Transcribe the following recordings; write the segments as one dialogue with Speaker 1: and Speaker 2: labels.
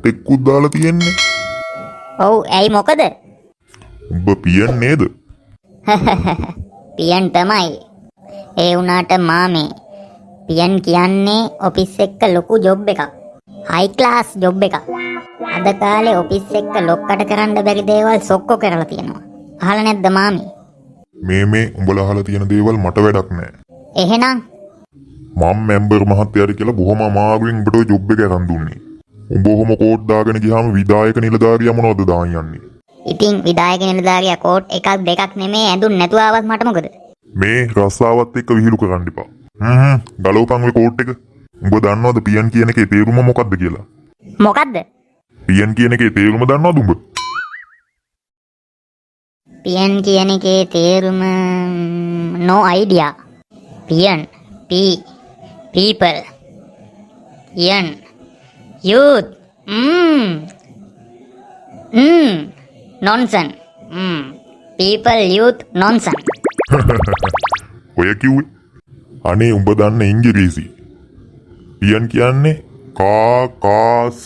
Speaker 1: එකකුත් දාලා තියෙන්නේ.
Speaker 2: ඔව් ඇයි මොකද?
Speaker 1: උඹ පියන් නේද?
Speaker 2: පියන් තමයි. ඒ වුණාට මාමේ පියන් කියන්නේ ඔෆිස් එක ලොකු ජොබ් එකක්. හයි ක්ලාස් ජොබ් එකක්. අද කාලේ ඔෆිස් එක ලොක්කට කරන්න බැරි දේවල් සොක්කො කරලා තියෙනවා. අහලා නැද්ද මාමේ?
Speaker 1: මේ උඹලා අහලා තියෙන දේවල් මට වැඩක් නෑ.
Speaker 2: එහෙනම්
Speaker 1: මම මෙම්බර් මහත්තයාට කියලා බොහොම අමාරුවෙන් උඹට ඔය ජොබ් එක අරන් දුන්නේ. උඹ ඔහොම කෝට් දාගෙන ගියාම විධායක නිලධාරියා මොනවද දාන් යන්නේ?
Speaker 2: ඉතින් විධායක නිලධාරියා කෝට් එකක් දෙකක් නෙමේ ඇඳුම් නැතුව ආවත් මට මොකද?
Speaker 1: මේ රස්සාවත් එක්ක විහිළු කරන්න එපා. ගලවපන් ඔය කෝට් එක. උඹ දන්නවද පියන් කියන එකේ තේරුම මොකක්ද කියලා?
Speaker 2: මොකද්ද?
Speaker 1: පියන් කියන එකේ තේරුම දන්නවද උඹ?
Speaker 2: පියන් කියන එකේ තේරුම no idea. පියන් people පියන් youth nonsense people youth nonsense.
Speaker 1: ඔය කිව්වේ අනේ උඹ දන්න ඉංග්‍රීසි. පියන් කියන්නේ කාකාස.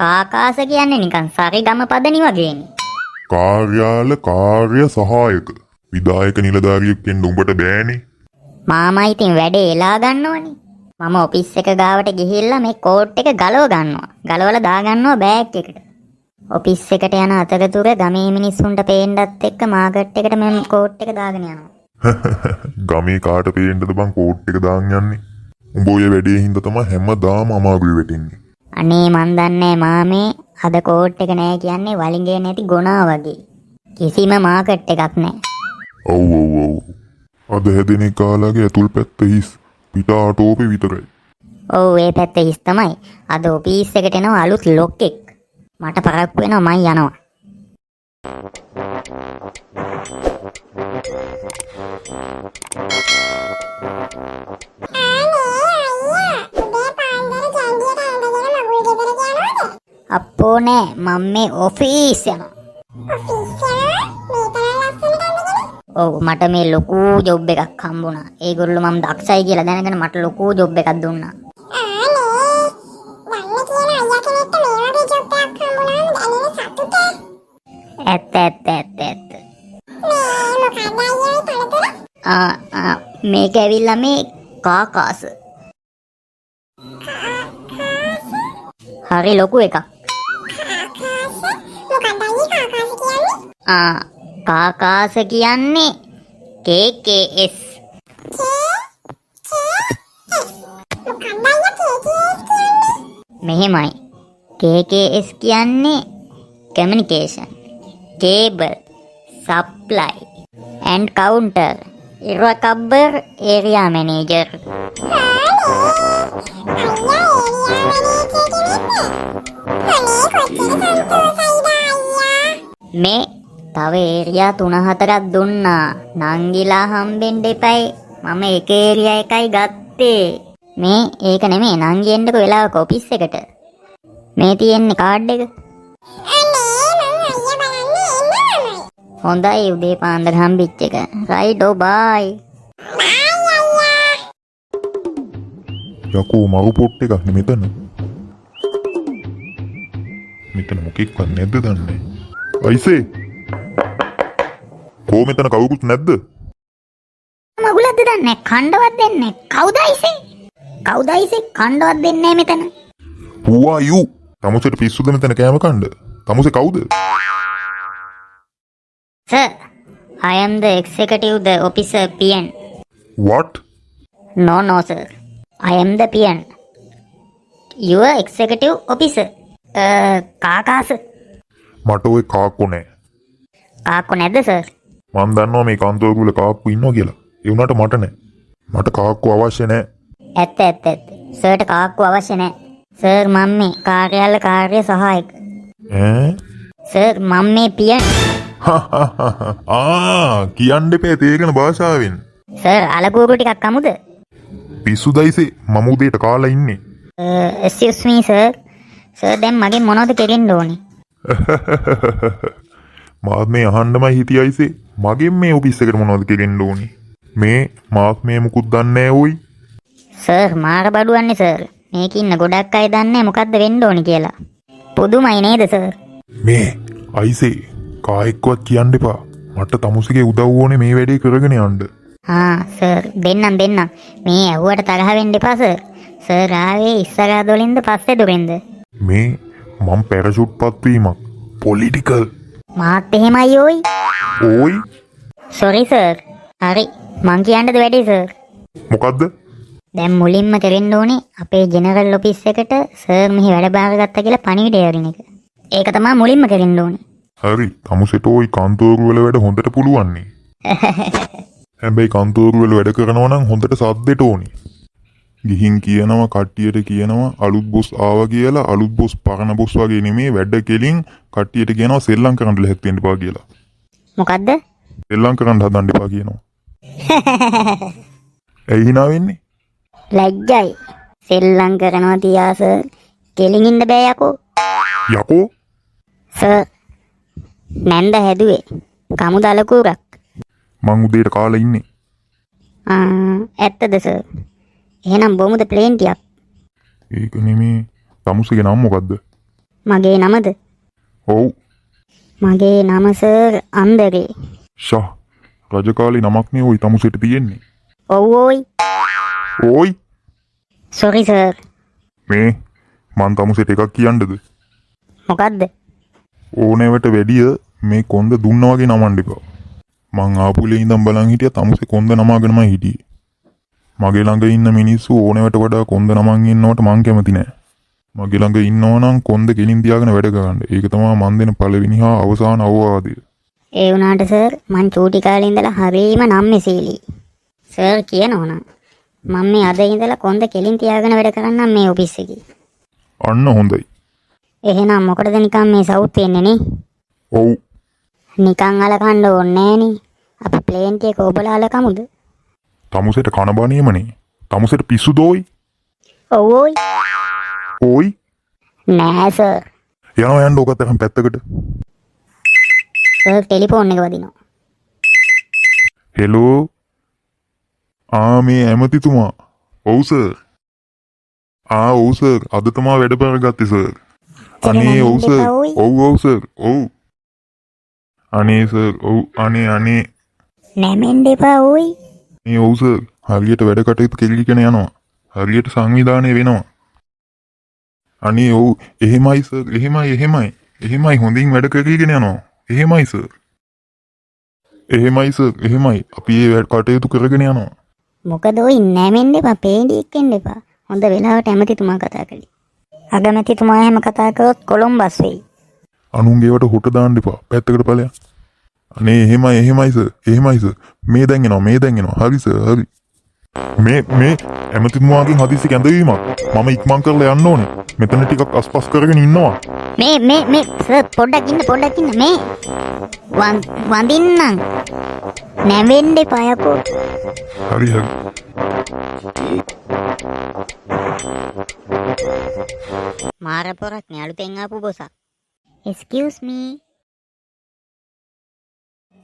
Speaker 2: කාකාස කියන්නේ නිකන් සරිගම පදනි වගේනේ.
Speaker 1: කාර්යාල කාර්ය සහායක. විධායක නිලධාරියෙක් වෙන්න උඹට බෑනේ.
Speaker 2: මාමා ඉතින් වැඩේ එලා ගන්නවනේ. මම ඔෆිස් එක ගාවට ගිහිල්ලා මේ කෝට් එක ගලව ගන්නවා. ගලවලා දා ගන්නවා බෑග් එකට. ඔෆිස් එකට යන අතරතුර ගමේ මිනිස්සුන්ට පේන්නත් එක්ක මාකට් එකට මම කෝට් එක දාගෙන යනවා.
Speaker 1: ගමේ කාට පේන්නද බං කෝට් එක දාන් යන්නේ? උඹ ඔය වැඩේ හින්දා තමයි හැමදාම අමාරුයි වෙටින්නේ.
Speaker 2: අනේ මන් දන්නේ මාමේ අද කෝට් එක නෑ කියන්නේ වලිගේ නැති ගොනා වගේ. කිසිම මාකට් එකක් නෑ.
Speaker 1: ඔව්. අද හැදෙන කාලාගේ ඇතුල් පැත්ත හිස් පිටාටෝපේ විතරයි.
Speaker 2: ඔව් ඒ පැත්ත හිස් තමයි. අද ඔෆිස් එකට එනවා අලුත් ලොක්ෙක්. මට පරක්කු වෙනවා මං යනවා. අප්පෝ නෑ මම මේ ඔෆිස් යනවා. ඔව් මට මේ ලොකු ජොබ් එකක් හම්බුණා. ඒගොල්ලෝ මම දක්ෂයි කියලා දැනගෙන මට ලොකු ජොබ් එකක් දුන්නා. ඇත්ත. මේක ඇවිල්ලා මේ කාකාස. හරි ලොකු එකක්. කාකාස කියන්නේ KKS. මෙහෙමයි. KKS කියන්නේ communication, cable, supply and counter, irrecover area manager. මේ තව ඒරියා 3-4ක් දුන්නා. නංගිලා හම්බෙන්න එපයි. මම එක ඒරියා එකයි ගත්තේ. මේ ඒක නෙමෙයි නංගි එන්නකො වෙලාවක ඔෆිස් එකට. මේ තියෙන්නේ කාඩ් එක. හොඳයි උදේ පාන්දර හම්බෙච්ච එක. රයිටෝ බයි.
Speaker 1: යකෝ මරු පොට් එකක් නේ මෙතන. මෙතන මොකෙක්වත් නැද්ද දන්නේ. අයිසේ කො මෙතන කවුරුත් නැද්ද?
Speaker 2: මගුලක්ද දන්නේ කණ්ඩවත් දෙන්නේ. කවුද අයිසේ? කණ්ඩවත් දෙන්නේ මෙතන.
Speaker 1: Who are you? තමුසෙට පිස්සුද මෙතන කෑම කණ්ඩ? තමුසේ කවුද?
Speaker 2: Sir, I am the executive, the officer PN.
Speaker 1: What?
Speaker 2: No sir. I am the PN. Your executive officer. කාකාස.
Speaker 1: මට ඔය කාක්කෝ නෑ.
Speaker 2: කාක්කෝ නැද්ද sir?
Speaker 1: මම දන්නවා මේ කාන්තෝරුල කාක්කෝ ඉන්නවා කියලා. ඒ වුණාට මට නෑ. මට කාක්කෝ අවශ්‍ය නෑ.
Speaker 2: ඇත්ත. සර්ට කාක්කෝ අවශ්‍ය නෑ. සර් මම මේ කාර්යාල කාර්ය සහායක. සර් මම මේ පියන්.
Speaker 1: කියන්න එපා තේරෙන භාෂාවෙන්.
Speaker 2: සර් අලගෝරු ටිකක් අමුද?
Speaker 1: පිස්සුදයිසේ මම උදේට කාලා ඉන්නේ.
Speaker 2: excuse me sir. සර් දැන් මගෙන් මොනවද කෙරෙන්න ඕනේ?
Speaker 1: මාත් මේ අහන්නමයි හිටියයිසේ. මගෙන් මේ ඔෆිස් එකට මොනවද කෙරෙන්න ඕනේ? මේ මාත් මේ මුකුත් දන්නේ නැහැ ඕයි.
Speaker 2: සර් මාර බඩුවන්නේ සර්. මේක ඉන්න ගොඩක් අය දන්නේ මොකද්ද වෙන්න ඕනි කියලා. පුදුමයි නේද සර්?
Speaker 1: මේ අයිසේ කායෙක්වත් කියන්න එපා. මට තමුසේගේ උදව් ඕනේ මේ වැඩේ කරගෙන යන්න.
Speaker 2: සර් දෙන්නම්. මේ ඇහුවට තරහ වෙන්න එපා සර්. සර් ආවේ ඉස්සරහා දොලින්ද පස්සේ දොරින්ද?
Speaker 1: මේ මම පැරෂුට් පත්වීමක් පොලිටිකල්.
Speaker 2: මාත් එහෙමයි ඕයි.
Speaker 1: ඕයි
Speaker 2: සෝරි සර්. හරි මං කියන්නද වැඩේ සර්?
Speaker 1: මොකද්ද?
Speaker 2: දැන් මුලින්ම කරන්න ඕනේ අපේ ජෙනරල් ඔෆිස් එකට සර් මෙහි වැඩ බාරගත්තා කියලා පණිවිඩය අරින එක. ඒක තමයි මුලින්ම කරන්න ඕනේ.
Speaker 1: හරි තමුසේට ওই කන්තෝරු වල වැඩ හොඳට පුළුවන් නේ. හැබැයි කන්තෝරු වල වැඩ කරනවා නම් හොඳට සද්දෙට ඕනි. ගිහින් කියනවා කට්ටියට කියනවා අලුත් බොස් ආවා කියලා. අලුත් බොස් පරණ බොස් වගේ නෙමේ වැඩ කෙලින් කට්ටියට කියනවා සෙල්ලම් කරන්න ලැහත් වෙන්න එපා කියලා.
Speaker 2: මොකද්ද?
Speaker 1: සෙල්ලම් කරන්න හදන්න එපා කියනවා. ඇයි hina වෙන්නේ?
Speaker 2: ලැජ්ජයි. සෙල්ලම් කරනවා තියා සර්. කෙලින් ඉන්න බෑ යකෝ.
Speaker 1: යකෝ
Speaker 2: සර් නැන්ද හැදුවේ කමු දලකුරක්.
Speaker 1: මං උදේට කාලා ඉන්නේ.
Speaker 2: ඇත්තද සර්? එහෙනම් බොමුද ප්ලේන් ටිකක්?
Speaker 1: ඒක නෙමේ. තමුසේගේ නම මොකද්ද?
Speaker 2: මගේ නමද?
Speaker 1: ඔව්.
Speaker 2: මගේ නම සර් අන්දරේ.
Speaker 1: ෂා රජකාලේ නමක් නේ ওই තමුසේට තියෙන්නේ.
Speaker 2: ඔව් ඕයි.
Speaker 1: ඕයි
Speaker 2: සෝරි සර්.
Speaker 1: මේ මං තමුසේට එකක් කියන්නද?
Speaker 2: මොකද්ද?
Speaker 1: ඕනෑවට වැඩිය මේ කොන්ද දුන්නා වගේ නමන්න එපා. මං ආපුලේ ඉඳන් බලන් හිටියා තමුසේ කොන්ද නමාගෙනමයි හිටියේ. මගේ ළඟ ඉන්න මිනිස්සු ඕනෑවට වඩා කොන්ද නමන් ඉන්නවට මං කැමති නෑ. මගේ ළඟ ඉන්නවා නම් කොන්ද කෙලින් තියාගෙන වැඩ කරන්න. ඒක තමයි මන් දෙන පළවෙනි හා අවසාන අවවාදය.
Speaker 2: ඒ වුණාට සර් මං චූටි කාලේ ඉඳලා හරීම නම්මෙසීලි. සර් කියනවනම් මම මේ අද ඉඳලා කොන්ද කෙලින් තියාගෙන වැඩ කරන්නම් මේ ඔෆිස් එකේ.
Speaker 1: අන්න හොඳයි.
Speaker 2: එහෙනම් මොකටද නිකන් මේ සවුත් වෙන්නේ නේ?
Speaker 1: ඔව්.
Speaker 2: නිකන් අලකන්න ඕනේ නෑනේ. අපි ප්ලේන් ටික ඔබලා අලකමුද?
Speaker 1: තමුසේට කන බණීමනේ. තමුසේට පිස්සු දෝයි.
Speaker 2: ඔව් ඕයි.
Speaker 1: ඕයි.
Speaker 2: නෑ සර්.
Speaker 1: යනවා යන්න ඔකත් එකම පැත්තකට.
Speaker 2: සර් ටෙලිෆෝන් එක වදිනවා.
Speaker 1: හෙලෝ. මේ ඇමතිතුමා. ඔව් සර්. ඔව් සර්. අද තමයි වැඩ බාරගත්තේ සර්. අනේ ඔව් සර්. ඔව් සර්. ඔව්. අනේ සර්. ඔව් අනේ.
Speaker 2: නැමෙන්න එපා ඕයි.
Speaker 1: මේ ඔව් සර්. හරියට වැඩ කටයුතු කෙලිකගෙන යනවා. හරියට සංවිධානය වෙනවා. අනේ ඔව් එහෙමයි සර්. එහෙමයි හොඳින් වැඩ කරගෙන යනවා. එහෙමයි සර්. එහෙමයි. අපි මේ වැඩ කටයුතු කරගෙන යනවා.
Speaker 2: මොකද ඔයි නැමෙන්න එපා, පේඩියෙක් වෙන්න එපා. හොඳ වෙලාවට ඇමතිතුමා කතා කළේ. අගමැතිතුමා එහෙම කතා කරොත් කොළඹස් වෙයි.
Speaker 1: අනුන්ගේවට හොට දාන්න එපා. පැත්තකට ඵලයන්. අනේ එහෙමයි සර්. මේ දැන් එනවා. හරි සර්. හරි. මේ ඇමතිතුමාගෙන් හදිස්සි කැඳවීමක්. මම ඉක්මන් කරලා යන්න ඕනේ. මෙතන ටිකක් අස්පස් කරගෙන ඉන්නවා.
Speaker 2: මේ සර් පොඩ්ඩක් ඉන්න මේ වඳින්නම්. නැවෙන්න එපා යකෝ.
Speaker 1: හරි.
Speaker 2: මාර පොරක් නේ අලුතෙන් ආපු බොසක්. Excuse me.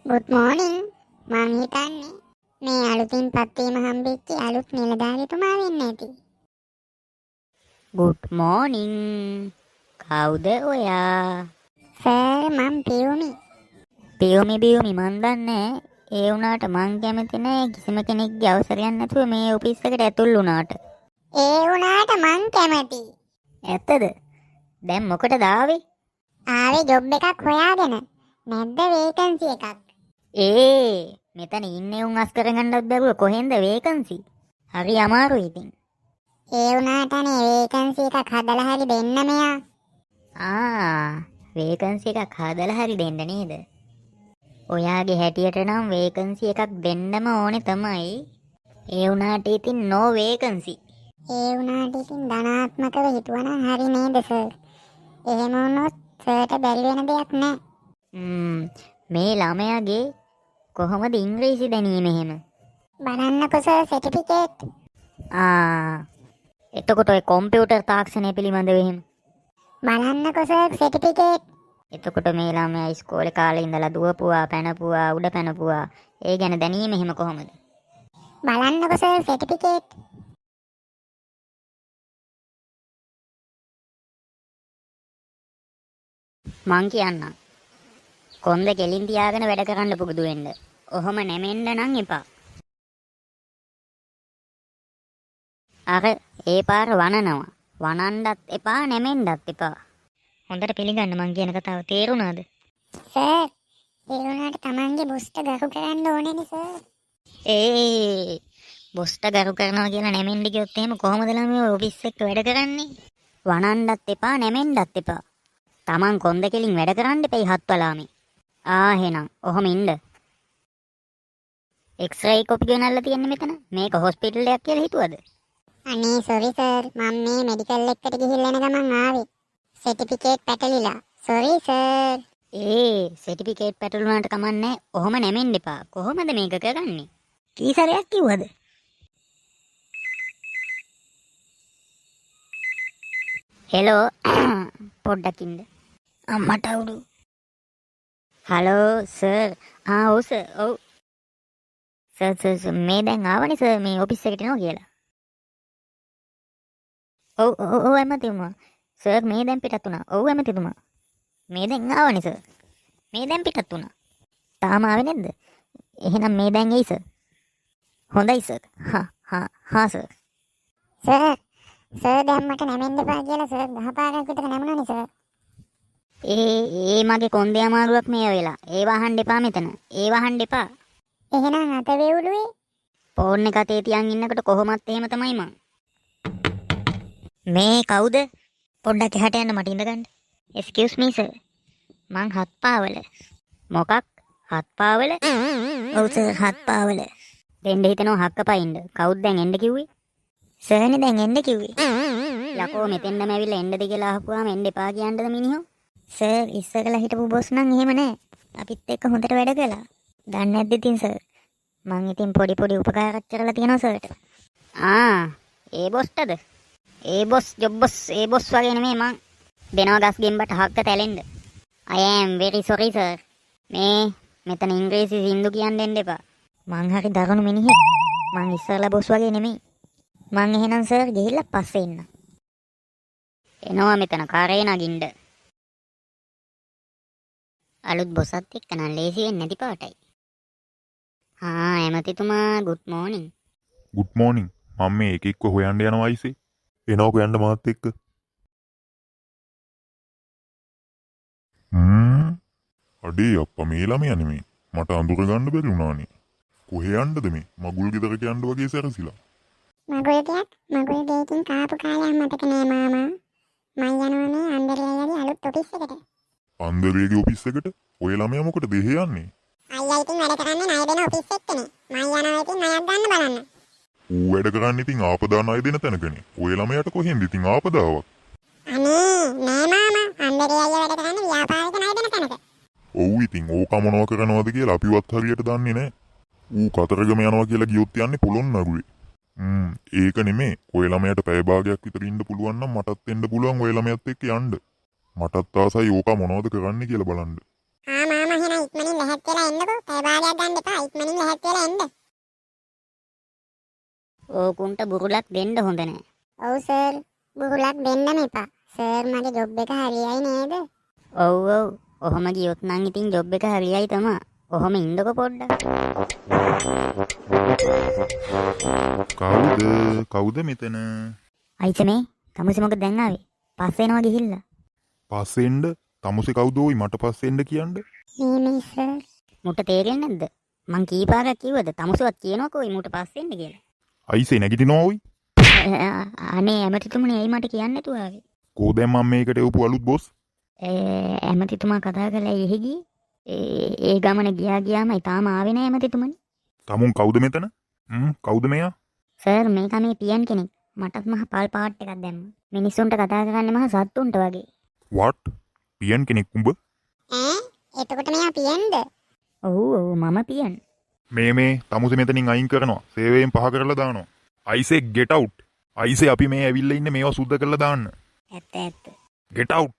Speaker 3: Good morning. මම හිතන්නේ මේ අලුතින් පත්වීම හම්බෙච්ච අලුත් නිලධාරිතුමා වෙන්න ඇති.
Speaker 2: Good morning. කවුද ඔයා?
Speaker 3: සර් මම පියුමි.
Speaker 2: පියුමි මන් දන්නේ. ඒ වුණාට මං කැමති නෑ කිසිම කෙනෙක්ගේ අවසරයක් නැතුව මේ ඔෆිස් එකට ඇතුල් වුණාට.
Speaker 3: ඒ වුණාට මං කැමති.
Speaker 2: ඇත්තද? දැන් මොකටද ආවේ?
Speaker 3: ආවේ ජොබ් එකක් හොයාගෙන. නැද්ද වේකන්සි එකක්?
Speaker 2: මෙතන ඉන්නේ උන් අස් කරගන්නත් බැරුව කොහෙන්ද වේකන්සි? හරි අමාරුයි ඉතින්.
Speaker 3: ඒ වුණාටනේ වේකන්සි එකක් හදලා හරි දෙන්න මෙයා.
Speaker 2: වේකන්සි එකක් හදලා හරි දෙන්න නේද? ඔයාගේ හැටියට නම් වේකන්සි එකක් දෙන්නම ඕනේ තමයි. ඒ වුණාට ඉතින් no වේකන්සි.
Speaker 3: ඒ වුණාට ඉතින් ධනාත්මකව හිතුවනම් හරි නේද සර්? එහෙම වුණොත් සර්ට බැරි වෙන දෙයක් නෑ.
Speaker 2: මේ ළමයාගේ කොහොමද ඉංග්‍රීසි දැනීම එහෙම?
Speaker 3: බලන්නකො සර් සර්ටිෆිකේට්.
Speaker 2: එතකොට ඔය කම්පියුටර් තාක්ෂණය පිළිබඳව එහෙම
Speaker 3: බලන්නකො සර් සර්ටිෆිකේට්.
Speaker 2: එතකොට මේ ළමයා ඉස්කෝලේ කාලේ ඉඳලා දුවපුවා, පැනපුවා, උඩ පැනපුවා. ඒ ගැන දැනීම එහෙම කොහොමද?
Speaker 3: බලන්නකො සර් සර්ටිෆිකේට්.
Speaker 2: මං කියන්නම්. කොන්ද කෙලින් තියාගෙන වැඩ කරන්න පුරුදු වෙන්න. ඔහොම නැමෙන්න නම් එපා. අර ඒ පාර වනනවා. වනන්නත් එපා නැමෙන්නත් එපා. හොඳට පිළිගන්න මං කියන කතාව තේරුණාද?
Speaker 3: සර් ඒ වුණාට තමන්ගේ බොස්ට ගරු කරන්න ඕනේනේ සර්.
Speaker 2: ඒ බොස්ට ගරු කරනවා කියලා නැමෙන්න ගියොත් එහෙම කොහොමද ළමයි ඔෆිස් එක වැඩ කරන්නේ? වනන්නත් එපා නැමෙන්නත් එපා. Taman කොන්ද කෙලින් වැඩ කරන්න එපයි හත්වලාමේ. එහෙනම් ඔහොම ඉන්න. එක්ස්රේ කොපි ගෙනල්ලා තියෙන්නේ මෙතන. මේක හොස්පිටල් එකක් කියලා හිතුවද?
Speaker 3: අනේ සෝරි සර් මම මේ මෙඩිකල් එකට ගිහිල්ලා යන ගමන් ආවේ. සර්ටිෆිකේට් පැටලිලා. Sorry sir. සර්ටිෆිකේට් පැටලුණාට කමන්නේ. ඔහොම නැමෙන්න එපා. කොහොමද මේක කරන්නේ? කී සැරයක් කිව්වද? හෙලෝ පොඩ්ඩක් ඉන්න. අම්මට අවුරු. Hello sir. ඔව් සර්. ඔව්. සර් මේ දැන් ආවනේ සර් මේ ඔෆිස් එකට එනවා කියලා. ඔව් එමෙතිතුමා. සර් මේ දැන් පිටත් වුණා. ඔව් එමෙතිතුමා. මේ දැන් ආවනේ සර්. මේ දැන් පිටත් වුණා. තාම ආවේ නැද්ද? එහෙනම් මේ දැන් එයි සර්. හොඳයි සර්. හා සර්. සර් දැන් මට නැමෙන්න එපා කියලා සර් 10 පාරක් විතර නැමුණානේ සර්.
Speaker 2: ඒ මගේ කොන්දේ අමාරුවක් මේ වෙලා. ඒ වහන්න එපා මෙතන. ඒ වහන්න එපා.
Speaker 3: එහෙනම් අත වේවුලුවේ.
Speaker 2: ෆෝන් එක අතේ තියන් ඉන්නකොට කොහොමත් එහෙම තමයි මං. මේ කවුද? පොඩ්ඩක් එහාට යන්න මට ඉඳ ගන්න. Excuse me sir. මං හත්පාවල. මොකක්? හත්පාවල? ඔව් සර් හත්පාවල. දෙන්න හිතනවා හක්කපයින්ද. කවුද දැන් එන්න කිව්වේ? සර්නේ දැන් එන්න කිව්වේ. යකෝ මෙතෙන්දම ඇවිල්ලා එන්නද කියලා අහපුවාම එන්න එපා කියන්නද මිනිහෝ? සර් ඉස්සරලා හිටපු බොස් නම් එහෙම නෑ. අපිත් එක්ක හොඳට වැඩ කළා. දන්නේ නැද්ද ඉතින් සර්? මං ඉතින් පොඩි උපකාරයක් කරලා තියෙනවා සර්ට. ඒ බොස්ටද? ඒ බොස් ජොබ්බොස් ඒ බොස් වගේ නෙමෙයි මං. දෙනවා ගස් ගෙම්බට හක්ක තැලෙන්න. I am very sorry sir. මෙතන ඉංග්‍රීසි සින්දු කියන්න දෙන්න එපා. මං හරි දරුණු මිනිහෙක්. මං ඉස්සරලා බොස් වගේ නෙමෙයි. මං එහෙනම් සර් ගිහිල්ලා පස්සේ එන්න. එනවා මෙතන කාරේ නගින්න. අලුත් බොසත් එක්ක නම් ලේසි වෙන්නේ නැති පාටයි. එමෙතිතුමා good morning.
Speaker 1: good morning. මම මේ එක එක්ක හොයන්න යනවා අයිසේ. එනවා හොයන්න මාත් එක්ක. අඩේ අප්පා මේ ළමයා නෙමේ. මට අඳුර ගන්න බැරි වුණානේ. කොහේ යන්නද මේ? මගුල් ගෙදරට යන්න වගේ සැරසිලා.
Speaker 3: මගුල් ගෙදරකින් කාපු කාලයක් මතක නෑ මාමා. මම යනවා මේ අන්දරියාගේ අලුත් ඔෆිස් එකට.
Speaker 1: අන්දරියාගේ ඔෆිස් එකට? ඔය ළමයා මොකටද එහෙ යන්නේ?
Speaker 3: අයියා ඉතින් වැඩ කරන්නේ ණය දෙන ඔෆිස් එකනේ. මම යනවා ඉතින් ණයක් ගන්න බලන්න.
Speaker 1: ඌ වැඩ කරන්නේ ඉතින් ආපදා ණය දෙන තැනකනේ. ඔය ළමයාට කොහෙන්ද ඉතින් ආපදාවක්?
Speaker 3: අනේ නෑ මාමා. අන්දරියා වැඩ කරන්නේ ව්‍යාපාරික ණය දෙන තැනක.
Speaker 1: ඔව් ඉතින් ඕක මොනව කරනවද කියලා අපිවත් හරියට දන්නේ නැහැ. ඌ කතරගම යනවා කියලා ගියොත් යන්නේ පොළොන් නගුවේ. ඒක නෙමේ. ඔය ළමයාට පැය භාගයක් විතර ඉන්න පුළුවන් නම් මටත් එන්න පුළුවන් ඔය ළමයාත් එක්ක යන්න. මටත් ආසයි ඕක මොනවද කරන්නේ කියලා බලන්න.
Speaker 3: මාමා එහෙනම් ඉක්මනින් ලැහත් වෙලා එන්නකෝ. පැය භාගයක් ගන්න එපා. ඉක්මනින් ලැහත් වෙලා එන්න.
Speaker 2: ඕකුන්ට බුරුලක් දෙන්න හොඳ නෑ.
Speaker 3: ඔව් සර්. බුරුලක් දෙන්නම එපා. සර් මගේ ජොබ් එක හරියයි නේද?
Speaker 2: ඔව්. ඔහොම ගියොත් නම් ඉතින් ජොබ් එක හරියයි තමා. ඔහොම ඉන්නකො පොඩ්ඩක්.
Speaker 1: කවුද මෙතන?
Speaker 2: අයිච මේ තමුසෙ මොකද දැන් ආවේ? පස්සේ එනවා ගිහිල්ලා.
Speaker 1: පස්සේ එන්න? තමුසේ කවුද ওই මට පස්සේ එන්න කියන්නේ?
Speaker 3: මේ සර්.
Speaker 2: මුට තේරෙන්නේ නැද්ද? මං කීපාරක් කිව්වද තමුසෙවත් කියනකො ওই මුට පස්සේ එන්න කියලා.
Speaker 1: අයිසේ නැගිටිනවා ওই.
Speaker 2: අනේ ඇමතිතුමනි ඇයි මට කියන්නේ නැතුව ආවේ?
Speaker 1: කෝ දැන් මම මේකට එවපු අලුත් බොස්?
Speaker 2: ඇමතිතුමා කතා කළා එහෙ ගියේ. ඒ ගමන ගියාමයි තාම ආවේ නැහැ ඇමතිතුමනි.
Speaker 1: තමුන් කවුද මෙතන? කවුද මෙයා?
Speaker 2: සර් මේක මේ පියන් කෙනෙක්. මටත් මහ පල් පාට් එකක් දැම්මා. මිනිස්සුන්ට කතා කරන්නේ මහ සත්තුන්ට වගේ.
Speaker 1: what? පියන් කෙනෙක් උඹ?
Speaker 3: එතකොට මෙයා පියන්ද?
Speaker 2: ඔව් මම පියන්.
Speaker 1: මේ තමුසේ මෙතනින් අයින් කරනවා. සේවයෙන් පහ කරලා දානවා. අයිසේ get out. අයිසේ අපි මේ ඇවිල්ලා ඉන්නේ මේවා සුද්ධ කරලා දාන්න.
Speaker 2: ඇත්ත.
Speaker 1: get out.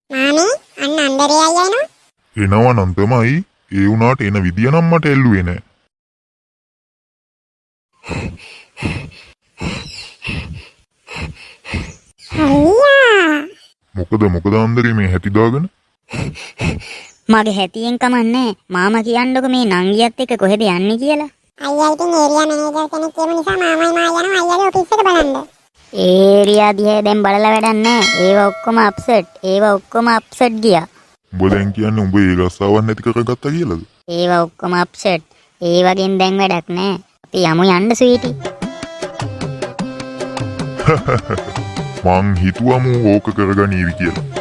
Speaker 3: මාමේ අන්න අන්දරියා යනවා.
Speaker 1: එනවා නම් තමයි. ඒ වුණාට එන විදිය නම් මට එල්ලුවේ නෑ.
Speaker 3: අයියා
Speaker 1: මොකද අන්දරේ මේ හැටි දාගෙන?
Speaker 2: මගේ හැතියෙන් කමන්නේ මාමා කියන්නකො මේ නංගියත් එක්ක කොහෙද යන්නේ කියලා.
Speaker 3: අයියා ඉතින් ඒරියා මැනේජර් කෙනෙක් කියපු නිසා මාමයි මා යනවා අයියාගේ ඔෆිස් එක බලන්න.
Speaker 2: ඒරියා දිහා දැන් බලලා වැඩක් නැහැ. ඒව ඔක්කොම අප්සෙට් ගියා.
Speaker 1: උඹ දැන් කියන්නේ උඹ ඒ රස්සාවක් නැති කරගත්තා කියලාද?
Speaker 2: ඒව ඔක්කොම අප්සෙට්. ඒ වගේන් දැන් වැඩක් නැහැ. අපි යමු යන්න ස්වීටි.
Speaker 1: මං හිතුවම ඕක කරගනීවි කියලා.